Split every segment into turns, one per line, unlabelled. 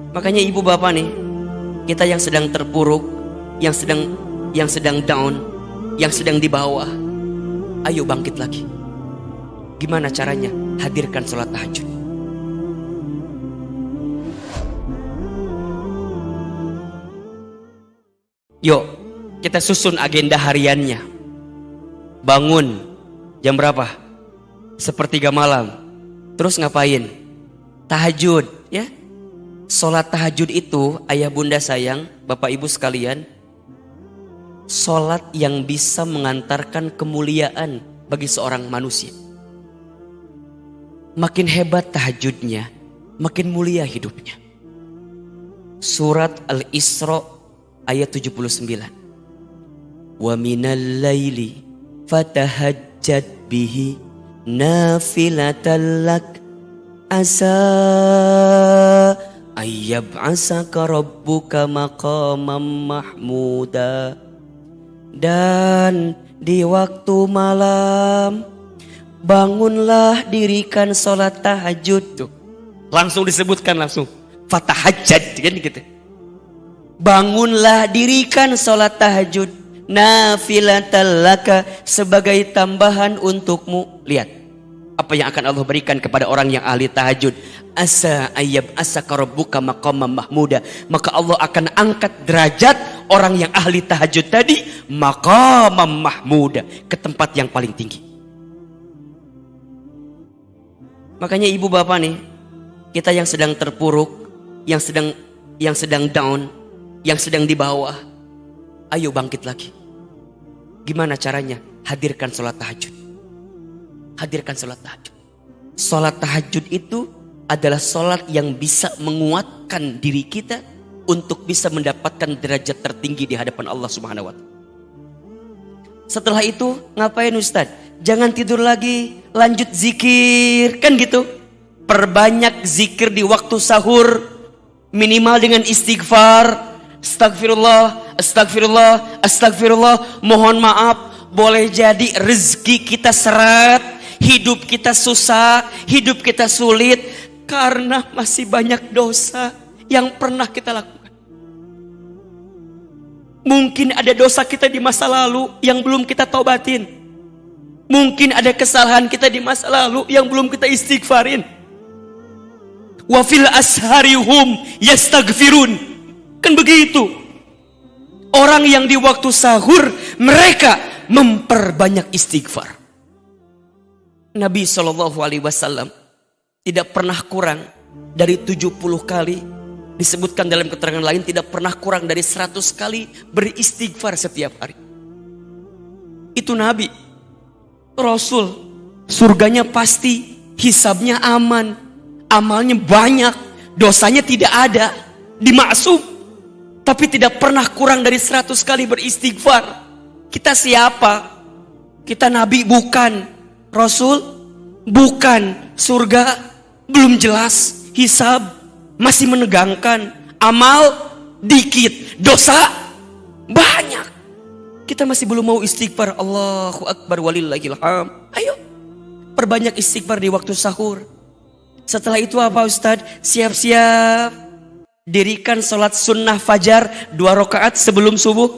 Makanya ibu bapak nih, kita yang sedang terpuruk, yang sedang down, yang sedang di bawah, ayo bangkit lagi. Gimana caranya? Hadirkan sholat tahajud. Yuk, kita susun agenda hariannya. Bangun jam berapa? Sepertiga malam. Terus ngapain? Tahajud, ya. Sholat tahajud itu, ayah bunda sayang, bapak ibu sekalian, sholat yang bisa mengantarkan kemuliaan bagi seorang manusia. Makin hebat tahajudnya, makin mulia hidupnya. Surat Al-Isra ayat 79. Wa minal laili fatahajjad bihi nafilatan lak asa ayyab'asaka rabbuka maqamam mahmuda. Dan di waktu malam bangunlah, dirikan sholat tahajud. Tuh, langsung disebutkan langsung fatahajjad kan gitu. Bangunlah, dirikan sholat tahajud nafilatan laka, sebagai tambahan untukmu. Lihat apa yang akan Allah berikan kepada orang yang ahli tahajud. Asa ayyab asaka rabbuka maqamam mahmuda, maka Allah akan angkat derajat orang yang ahli tahajud tadi maqamam mahmuda, ke tempat yang paling tinggi. Makanya ibu bapak nih, kita yang sedang terpuruk, yang sedang down, yang sedang di bawah, ayo bangkit lagi. Gimana caranya? Hadirkan sholat tahajud. Hadirkan sholat tahajud. Sholat tahajud itu adalah sholat yang bisa menguatkan diri kita untuk bisa mendapatkan derajat tertinggi di hadapan Allah Subhanahu wa Ta'ala. Setelah itu ngapain Ustadz? Jangan tidur lagi, lanjut zikir, kan gitu. Perbanyak zikir di waktu sahur, minimal dengan istighfar. Astagfirullah, astagfirullah, astagfirullah. Mohon maaf, boleh jadi rezeki kita seret, hidup kita susah, hidup kita sulit, karena masih banyak dosa yang pernah kita lakukan. Mungkin ada dosa kita di masa lalu yang belum kita taubatin. Mungkin ada kesalahan kita di masa lalu yang belum kita istighfarin. Wa fil asharihum yastaghfirun. Kan begitu. Orang yang di waktu sahur mereka memperbanyak istighfar. Nabi SAW tidak pernah kurang dari 70 kali. Disebutkan dalam keterangan lain tidak pernah kurang dari 100 kali beristighfar setiap hari. Itu Nabi. Rasul, surganya pasti, hisabnya aman, amalnya banyak, dosanya tidak ada, dimaksum, tapi tidak pernah kurang dari 100 kali beristighfar. Kita siapa? Kita Nabi bukan, Rasul bukan, surga belum jelas, hisab masih menegangkan, amal dikit, dosa banyak. Kita masih belum mau istighfar. Allahu Akbar walillahil hamd. Ayo perbanyak istighfar di waktu sahur. Setelah itu apa Ustadz? Siap-siap dirikan sholat sunnah fajar 2 rakaat sebelum subuh.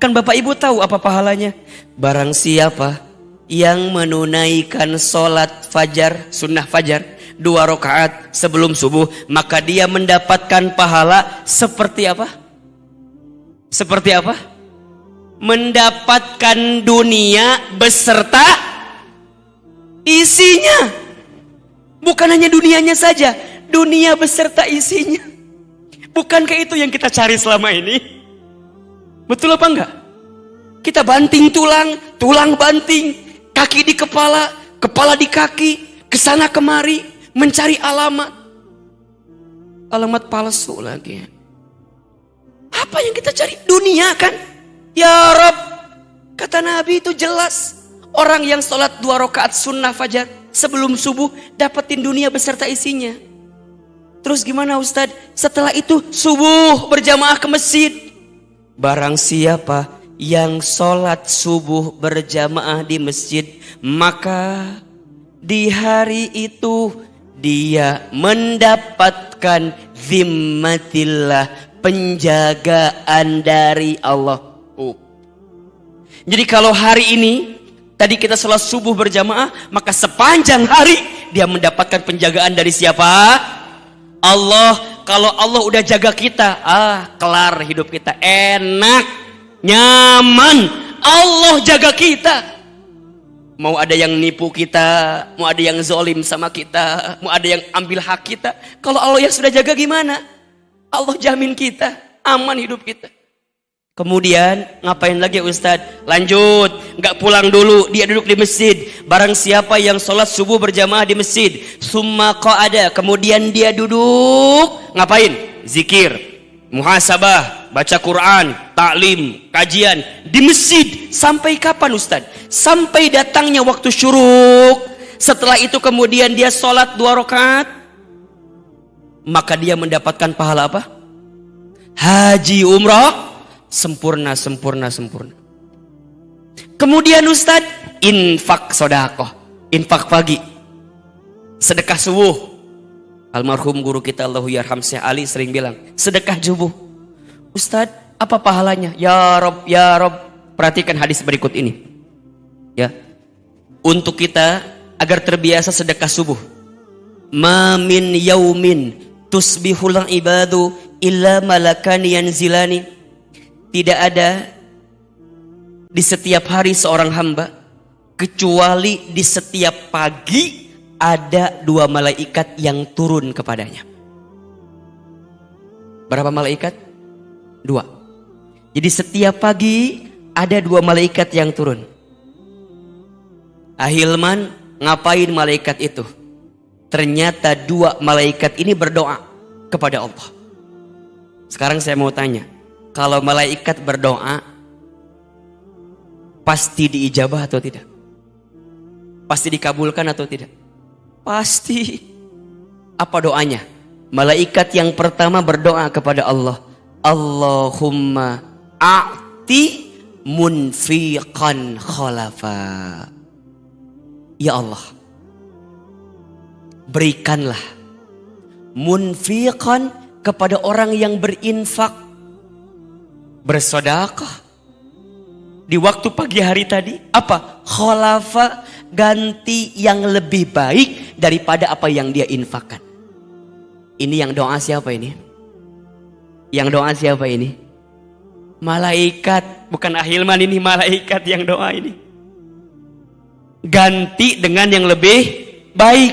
Kan Bapak Ibu tahu apa pahalanya? Barang siapa yang menunaikan sholat fajar, sunnah fajar 2 rakaat sebelum subuh, maka dia mendapatkan pahala seperti apa? Seperti apa? Mendapatkan dunia beserta isinya. Bukan hanya dunianya saja, dunia beserta isinya. Bukankah itu yang kita cari selama ini? Betul apa enggak? Kita banting tulang, tulang banting, kaki di kepala, kepala di kaki, kesana kemari, mencari alamat. Alamat palsu lagi. Apa yang kita cari? Dunia kan? Ya Rob, kata Nabi itu jelas. Orang yang sholat 2 rakaat sunnah fajar sebelum subuh dapetin dunia beserta isinya. Terus gimana Ustadz? Setelah itu subuh berjamaah ke masjid. Barang siapa yang sholat subuh berjamaah di masjid, maka di hari itu dia mendapatkan zimmatillah, penjagaan dari Allah. Jadi kalau hari ini tadi kita sholat subuh berjamaah, maka sepanjang hari dia mendapatkan penjagaan dari siapa? Allah. Kalau Allah udah jaga kita, kelar hidup kita, enak, nyaman. Allah jaga kita. Mau ada yang nipu kita, mau ada yang zolim sama kita, mau ada yang ambil hak kita, kalau Allah yang sudah jaga gimana? Allah jamin kita, aman hidup kita. Kemudian ngapain lagi Ustadz? Lanjut, nggak pulang dulu, dia duduk di masjid. Barang siapa yang sholat subuh berjamaah di masjid, summa qa'ada, kemudian dia duduk, ngapain? Zikir, muhasabah, baca Quran, taklim, kajian di masjid. Sampai kapan Ustadz? Sampai datangnya waktu syuruk. Setelah itu kemudian dia sholat 2 rakaat, maka dia mendapatkan pahala apa? Haji umrah sempurna. Kemudian Ustadz, infak sodakoh, infak pagi, sedekah subuh. Almarhum guru kita Allahu yarham Syekh Ali sering bilang, sedekah subuh. Ustadz, apa pahalanya? Ya Rob, perhatikan hadis berikut ini. Ya, untuk kita agar terbiasa sedekah subuh. Ma min yaumin tusbihul ibadu illa malakani yanzilani. Tidak ada di setiap hari seorang hamba, kecuali di setiap pagi ada 2 malaikat yang turun kepadanya. Berapa malaikat? 2. Jadi setiap pagi ada 2 malaikat yang turun. Ahilman, ngapain malaikat itu? Ternyata 2 malaikat ini berdoa kepada Allah. Sekarang saya mau tanya, kalau malaikat berdoa, pasti diijabah atau tidak? Pasti dikabulkan atau tidak? Pasti. Apa doanya? Malaikat yang pertama berdoa kepada Allah, Allahumma a'ti munfiqan khalafa. Ya Allah, berikanlah munfiqan kepada orang yang berinfak, bersedekah di waktu pagi hari tadi, apa? Khalafa, ganti yang lebih baik daripada apa yang dia infakkan. Ini yang doa siapa ini? Yang doa siapa ini? Malaikat, bukan Ahilman, ini malaikat yang doa ini. Ganti dengan yang lebih baik.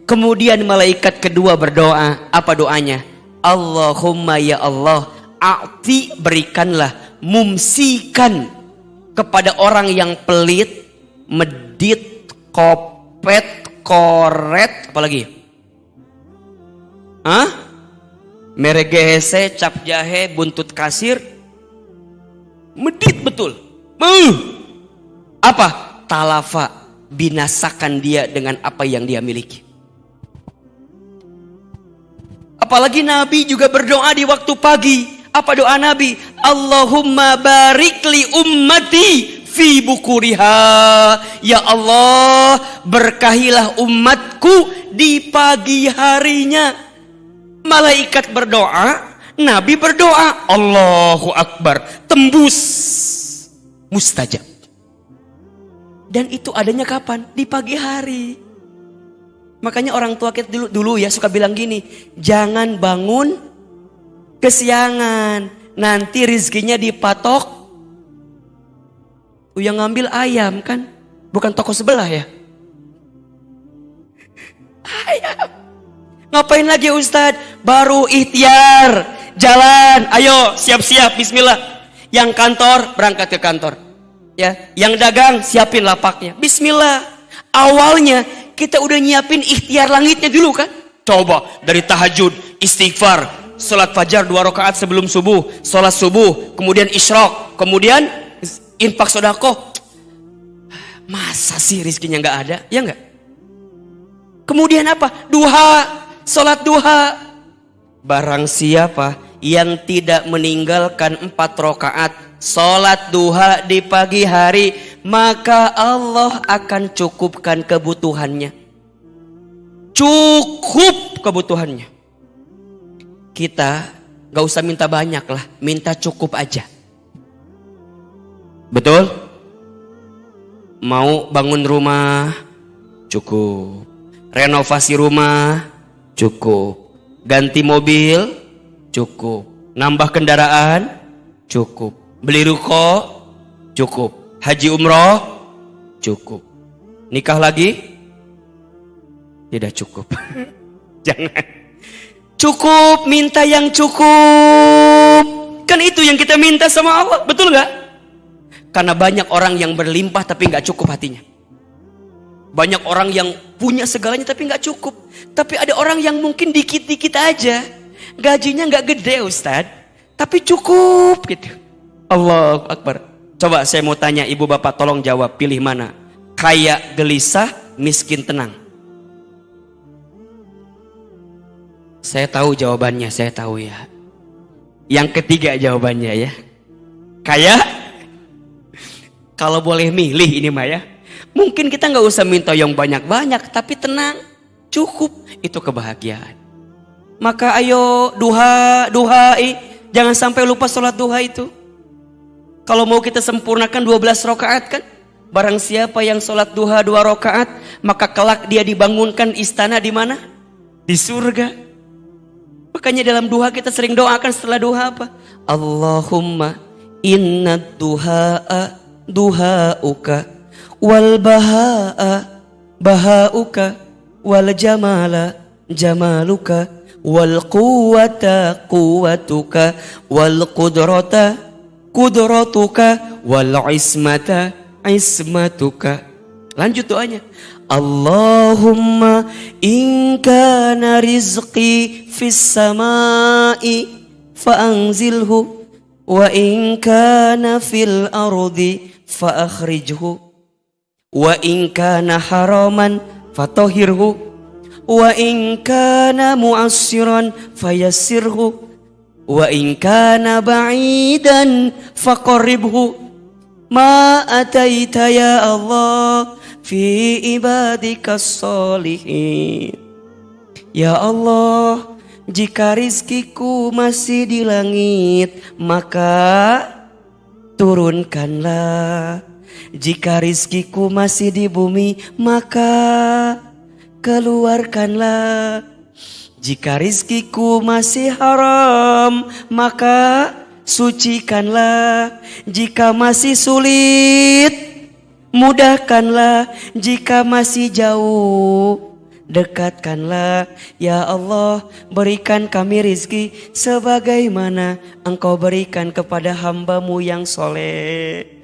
Kemudian malaikat kedua berdoa, apa doanya? Allahumma ya Allah, a'ti, berikanlah, mumsikan, kepada orang yang pelit, medit, kopet, koret, apalagi? Meregehese, cap jahe, buntut kasir, medit betul. Apa? Talafa, binasakan dia dengan apa yang dia miliki. Apalagi Nabi juga berdoa di waktu pagi. Apa doa Nabi? Allahumma barik li ummati fi bukuriha. Ya Allah, berkahilah umatku di pagi harinya. Malaikat berdoa, Nabi berdoa, Allahu Akbar, tembus, mustajab. Dan itu adanya kapan? Di pagi hari. Makanya orang tua kita dulu ya suka bilang gini, jangan bangun kesiangan, nanti rizkinya dipatok. Yang ngambil ayam kan, bukan toko sebelah ya. Ayam. Ngapain lagi Ustadz? Baru ikhtiar, jalan, ayo siap-siap, bismillah. Yang kantor berangkat ke kantor, ya. Yang dagang siapin lapaknya, bismillah. Awalnya kita udah nyiapin ikhtiar langitnya dulu kan. Coba dari tahajud, istighfar, salat fajar 2 rakaat sebelum subuh, salat subuh, kemudian isyraq, kemudian infak sedekah. Masa sih rizkinya nggak ada? Ya nggak? Kemudian apa? Duha, salat duha. Barang siapa yang tidak meninggalkan 4 rakaat salat duha di pagi hari, maka Allah akan cukupkan kebutuhannya. Cukup kebutuhannya. kita gak usah minta banyak lah, minta cukup aja. Betul? Mau bangun rumah, cukup. Renovasi rumah, cukup. Ganti mobil, cukup. Nambah kendaraan, cukup. Beli ruko, cukup. Haji umroh, cukup. Nikah lagi, tidak cukup. Jangan. Cukup, minta yang cukup. Kan itu yang kita minta sama Allah, betul gak? Karena banyak orang yang berlimpah tapi gak cukup hatinya. Banyak orang yang punya segalanya tapi gak cukup. Tapi ada orang yang mungkin dikit-dikit aja, gajinya gak gede Ustadz, tapi cukup gitu. Allahu Akbar. Coba saya mau tanya ibu bapak, tolong jawab, pilih mana? Kaya gelisah, miskin tenang. Saya tahu jawabannya, saya tahu ya. Yang ketiga jawabannya ya. Kaya, kalau boleh milih ini mah ya. Mungkin kita nggak usah minta yang banyak-banyak, tapi tenang, cukup, itu kebahagiaan. Maka ayo duha, jangan sampai lupa sholat duha itu. Kalau mau kita sempurnakan 12 rakaat kan. Barang siapa yang sholat duha 2 rakaat, maka kelak dia dibangunkan istana di mana? Di surga. Makanya dalam duha kita sering doakan setelah duha apa? Allahumma inna duha'a duha'uka wal baha'a baha'uka wal jamala jamaluka wal quwwata quwwatuka wal qudrata qudratuka wal ismata ismatuka. Lanjut doanya. Allahumma in kana rizqi fis samai fa'anzilhu wa in kana fil ardi fa'akhrijhu wa in kana haraman fatahhirhu wa in kana mu'assiran fayassirhu wa in kana ba'idan faqarribhu ma ataita ya Allah fi ibadikas solihin. Ya Allah, jika rizkiku masih di langit, maka turunkanlah. Jika rizkiku masih di bumi, maka keluarkanlah. Jika rizkiku masih haram, maka sucikanlah. Jika masih sulit, mudahkanlah. Jika masih jauh, dekatkanlah. Ya Allah, berikan kami rizki sebagaimana Engkau berikan kepada hamba-Mu yang soleh.